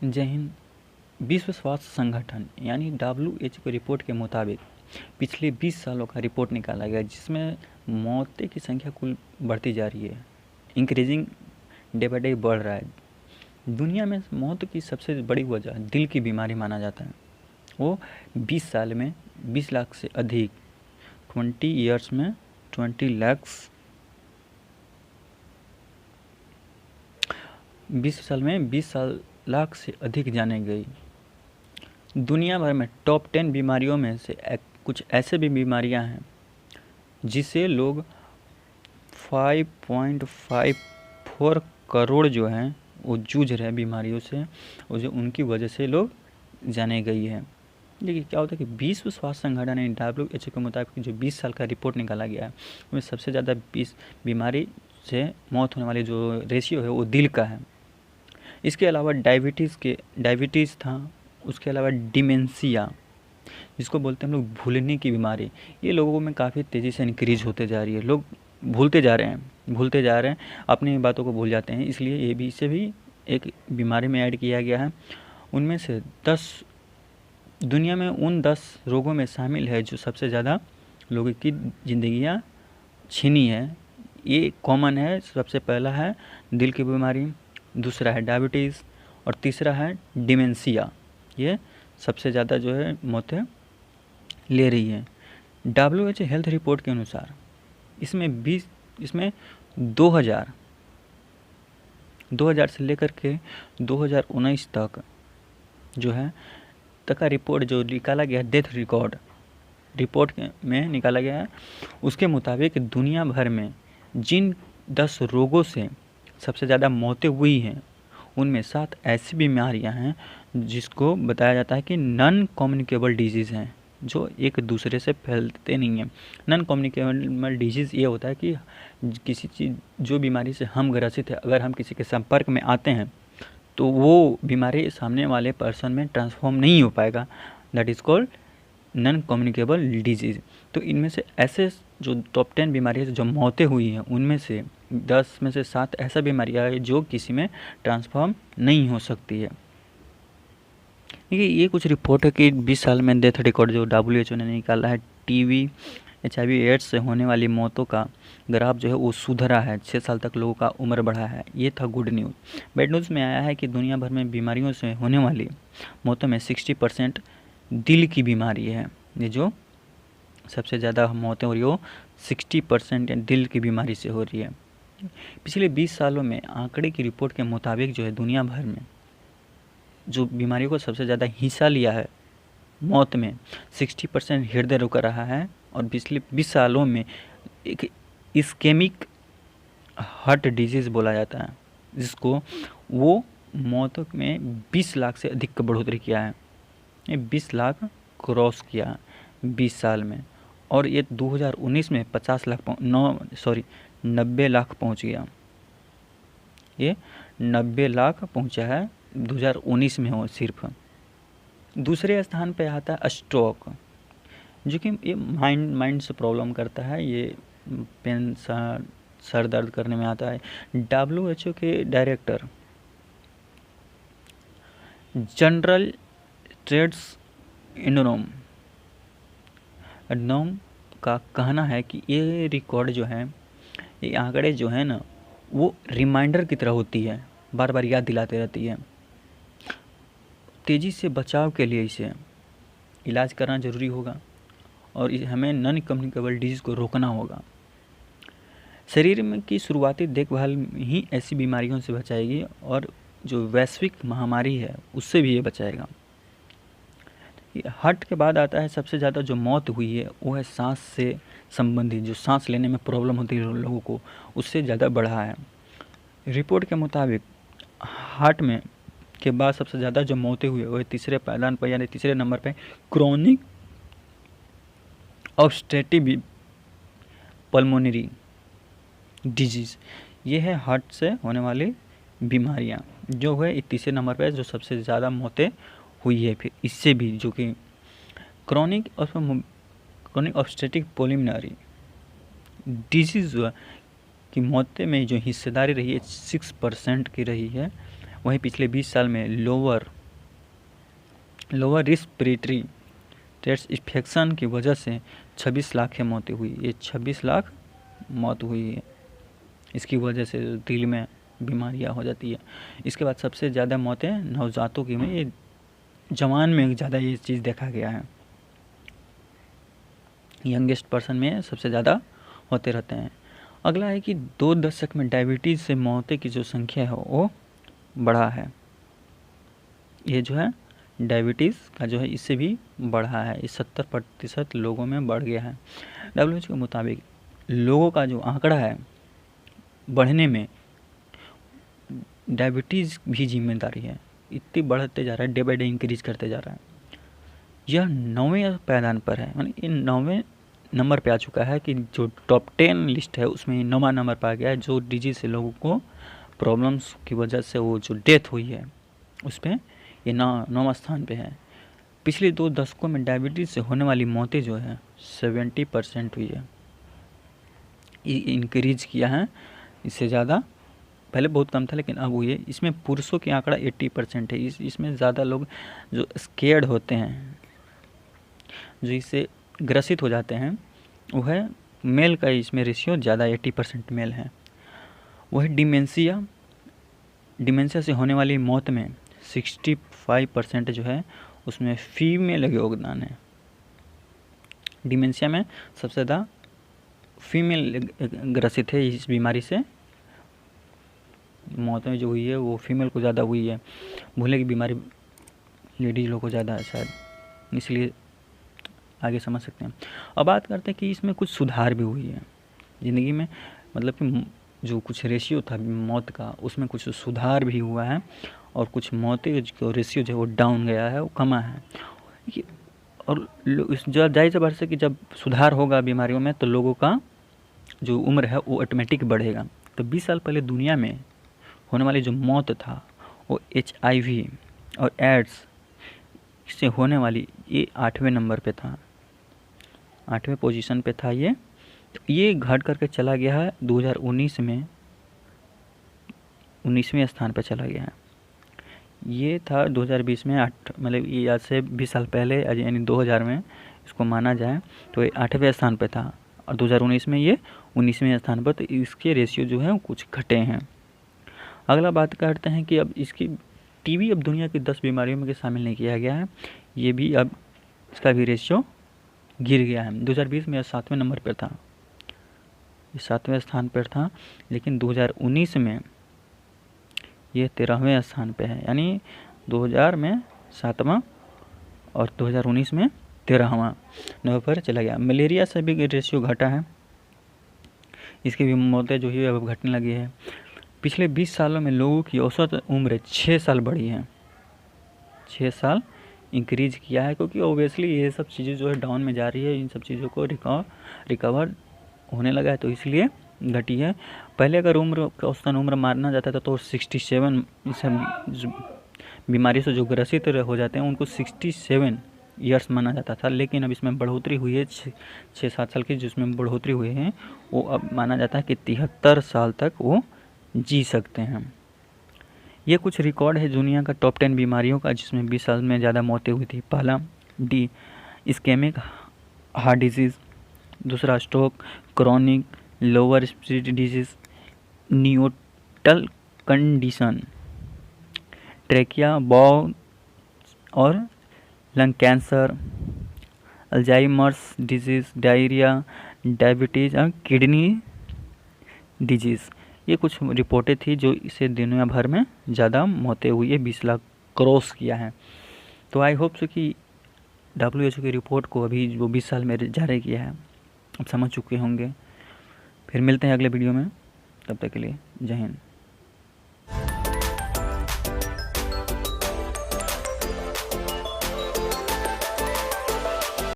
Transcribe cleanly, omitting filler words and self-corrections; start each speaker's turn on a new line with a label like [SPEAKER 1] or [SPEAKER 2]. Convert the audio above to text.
[SPEAKER 1] जय हिंद। विश्व स्वास्थ्य संगठन यानी WHO की रिपोर्ट के मुताबिक पिछले 20 सालों का रिपोर्ट निकाला गया, जिसमें मौतें की संख्या कुल बढ़ती जा रही है, इंक्रीजिंग डे बाई डे बढ़ रहा है। दुनिया में मौत की सबसे बड़ी वजह दिल की बीमारी माना जाता है। वो 20 साल में 20 लाख से अधिक, 20 ईयर्स में 20 lakhs, 20 साल में 20 लाख से अधिक जाने गई। दुनिया भर में टॉप 10 बीमारियों में से कुछ ऐसे भी बीमारियां हैं जिसे लोग 5.54 करोड़ जो हैं वो जूझ रहे हैं बीमारियों से, और जो उनकी वजह से लोग जाने गई है। देखिए क्या होता है कि विश्व स्वास्थ्य संगठन यानी WHO के मुताबिक जो 20 साल का रिपोर्ट निकाला गया है, उसमें सबसे ज़्यादा 20 बीमारी से मौत होने वाली जो रेशियो है वो दिल का है। इसके अलावा डायबिटीज़ था, उसके अलावा डिमेंशिया, जिसको बोलते हैं हम लोग भूलने की बीमारी, ये लोगों में काफ़ी तेज़ी से इंक्रीज होते जा रही है। लोग भूलते जा रहे हैं, अपनी बातों को भूल जाते हैं, इसलिए ये भी इसे भी एक बीमारी में ऐड किया गया है। उनमें से 10 दुनिया में उन 10 रोगों में शामिल है जो सबसे ज़्यादा लोगों की ज़िंदगियाँ छीनी है। ये कॉमन है। सबसे पहला है दिल की बीमारी, दूसरा है डायबिटीज़ और तीसरा है डिमेंशिया। ये सबसे ज़्यादा जो है मौतें ले रही है। WHO हेल्थ रिपोर्ट के अनुसार इसमें 2000 से लेकर के 2019 तक जो है तक का रिपोर्ट जो निकाला गया, डेथ रिपोर्ट में निकाला गया है, उसके मुताबिक दुनिया भर में जिन 10 रोगों से सबसे ज़्यादा मौतें हुई हैं, उनमें 7 ऐसी बीमारियां हैं जिसको बताया जाता है कि नॉन कम्युनिकेबल डिजीज़ हैं, जो एक दूसरे से फैलते नहीं हैं। नॉन कम्युनिकेबल डिजीज़ ये होता है कि किसी चीज़ जो बीमारी से हम ग्रसित है, अगर हम किसी के संपर्क में आते हैं तो वो बीमारी सामने वाले पर्सन में ट्रांसफॉर्म नहीं हो पाएगा। That is called non communicable disease. तो इनमें से ऐसे जो टॉप 10 बीमारी जो मौतें हुई हैं, उनमें से 10 में से 7 ऐसा बीमारियाँ है जो किसी में ट्रांसफॉर्म नहीं हो सकती है। देखिए ये कुछ रिपोर्ट है कि 20 साल में डेथ रिकॉर्ड जो WHO ने निकाला है, टीबी, HIV एड्स से होने वाली मौतों का ग्राफ जो है वो सुधरा है। 6 साल तक लोगों का उम्र बढ़ा है। ये था गुड न्यूज़। बैड न्यूज़ में आया है कि दुनिया भर में बीमारियों से होने वाली मौतों में 60% दिल की बीमारी है। ये जो सबसे ज़्यादा मौतें हो रही हो 60% दिल की बीमारी से हो रही है। पिछले 20 सालों में आंकड़े की रिपोर्ट के मुताबिक जो है दुनिया भर में जो बीमारियों को सबसे ज़्यादा हिस्सा लिया है मौत में, 60% हृदय रोग रहा है। और पिछले 20 सालों में एक इस्केमिक हार्ट डिजीज़ बोला जाता है, जिसको वो मौतों में 20 लाख से अधिक का बढ़ोतरी किया है। ये 20 लाख क्रॉस किया 20 साल में, और ये 2019 में 90 लाख पहुँच गया। ये 90 लाख पहुँचा है 2019 में हो सिर्फ। दूसरे स्थान पे आता है स्ट्रोक, जो कि ये माइंड से प्रॉब्लम करता है। ये पेन सर दर्द करने में आता है। WHO के डायरेक्टर जनरल टेड्रोस एडनोम का कहना है कि ये रिकॉर्ड जो है, ये आंकड़े जो है ना, वो रिमाइंडर की तरह होती है, बार बार याद दिलाते रहती है। तेज़ी से बचाव के लिए इसे इलाज करना ज़रूरी होगा, और हमें नॉन कम्युनिकेबल डिजीज़ को रोकना होगा। शरीर में की शुरुआती देखभाल ही ऐसी बीमारियों से बचाएगी, और जो वैश्विक महामारी है उससे भी ये बचाएगा। हार्ट के बाद आता है सबसे ज़्यादा जो मौत हुई है, वो है सांस से संबंधित, जो सांस लेने में प्रॉब्लम होती है लोगों को, उससे ज़्यादा बढ़ा है। रिपोर्ट के मुताबिक हार्ट में के बाद सबसे ज़्यादा जो मौतें हुई है वो तीसरे पायदान पर यानी तीसरे नंबर पे क्रोनिक ऑब्स्ट्रक्टिव पल्मोनरी डिजीज़। ये है हार्ट से होने वाली बीमारियाँ, जो है तीसरे नंबर पे जो सबसे ज़्यादा मौतें हुई है। फिर इससे भी जो कि क्रोनिक ऑब्स्ट्रक्टिव पल्मोनरी डिजीज़ की मौतें में जो हिस्सेदारी रही है 6% की रही है, वहीं पिछले 20 साल में लोअर रिस्पिरेटरी ट्रैक्ट इन्फेक्शन की वजह से 26 लाख मौतें हुई। ये 26 लाख मौत हुई है इसकी वजह से, दिल में बीमारियां हो जाती है। इसके बाद सबसे ज़्यादा मौतें नवजातों की में, ये जवान में ज़्यादा ये चीज़ देखा गया है। यंगेस्ट पर्सन में सबसे ज़्यादा होते रहते हैं। अगला है कि 2 दशक में डायबिटीज़ से मौतें की जो संख्या है वो बढ़ा है। ये जो है डायबिटीज़ का जो है इससे भी बढ़ा है, ये 70% लोगों में बढ़ गया है। WHO के मुताबिक लोगों का जो आंकड़ा है बढ़ने में डायबिटीज़ भी जिम्मेदारी है। इतनी बढ़ते जा रहा है, डे बाई डे इंक्रीज करते जा रहा है। यह 9वें पैदान पर है, यानी इन 9वें नंबर पे आ चुका है कि जो टॉप 10 लिस्ट है उसमें 9वां नंबर पर आ गया है। जो डिजीज़ से लोगों को प्रॉब्लम्स की वजह से वो जो डेथ हुई है उस पर ये 9वां स्थान पे है। पिछले 2 दशकों में डायबिटीज़ से होने वाली मौतें जो है 70% हुई है, इंक्रीज किया है। इससे ज़्यादा पहले बहुत कम था लेकिन अब हुई है। इसमें पुरुषों की आंकड़ा 80% है। इसमें ज़्यादा लोग जो स्केर्ड होते हैं, जो इससे ग्रसित हो जाते हैं, वो है मेल का इसमें रेशियो ज़्यादा 80% मेल है। वही डिमेंशिया से होने वाली मौत में 65% जो है उसमें फीमेल का योगदान है। डिमेंशिया में सबसे ज़्यादा फीमेल ग्रसित है। इस बीमारी से मौतें जो हुई है वो फीमेल को ज़्यादा हुई है। भूलने की बीमारी लेडीज लोग को ज़्यादा है शायद, इसलिए आगे समझ सकते हैं। अब बात करते हैं कि इसमें कुछ सुधार भी हुई है ज़िंदगी में, मतलब कि जो कुछ रेशियो था मौत का उसमें कुछ सुधार भी हुआ है और कुछ मौतें जो रेशियो जो है वो डाउन गया है, वो कमा है। और जाहिर सी बात है कि जब सुधार होगा बीमारियों में तो लोगों का जो उम्र है वो ऑटोमेटिक बढ़ेगा। तो 20 साल पहले दुनिया में होने वाली जो मौत था वो HIV और एड्स से होने वाली ये 8वें नंबर पे था, 8वें पोजीशन पे था ये घट करके चला गया है 2019 में 19वें स्थान पे चला गया है। ये था 2020 में मतलब ये आज से 20 साल पहले यानी 2000 में इसको माना जाए तो ये 8वें स्थान पे था और 2019 में ये 19वें स्थान पर। तो इसके रेशियो जो है वो कुछ घटे हैं। अगला बात करते हैं कि अब इसकी टीबी अब दुनिया की 10 बीमारियों में शामिल नहीं किया गया है, ये भी अब इसका भी रेशियो गिर गया है। 2020 में 7वें नंबर पर था, ये 7वें स्थान पर था, लेकिन 2019 में ये 13वें स्थान पे है। यानी 2000 में 7वां और 2019 में 13वां नंबर पर चला गया। मलेरिया से भी रेशियो घटा है, इसकी भी मौतें जो है अब घटने लगी है। पिछले 20 सालों में लोगों की औसत उम्र 6 साल बढ़ी है, 6 साल इंक्रीज किया है, क्योंकि ओबियसली ये सब चीज़ें जो है डाउन में जा रही है, इन सब चीज़ों को रिकवर होने लगा है तो इसलिए घटी है। पहले अगर उम्र का औसतन उम्र मारना जाता था तो 67 बीमारी से जो ग्रसित हो जाते हैं उनको 67 ईयर्स माना जाता था, लेकिन अब इसमें बढ़ोतरी हुई है 6-7 साल की, जिसमें बढ़ोतरी हुई है वो अब माना जाता है कि 73 साल तक वो जी सकते हैं। ये कुछ रिकॉर्ड है दुनिया का टॉप 10 बीमारियों का जिसमें 20 साल में ज़्यादा मौतें हुई थी। पहला इस्केमिक हार्ट डिजीज़, दूसरा stroke, chronic lower respiratory disease, neonatal condition, trachea बॉ और lung cancer, Alzheimer's disease, diarrhoea, diabetes और किडनी डिजीज़। ये कुछ रिपोर्टें थी जो इसे दुनिया भर में ज़्यादा मौतें हुई है, 20 लाख क्रॉस किया है। तो आई होप सो कि WHO की रिपोर्ट को अभी वो 20 साल में जारी किया है आप समझ चुके होंगे। फिर मिलते हैं अगले वीडियो में, तब तक के लिए जय हिंद।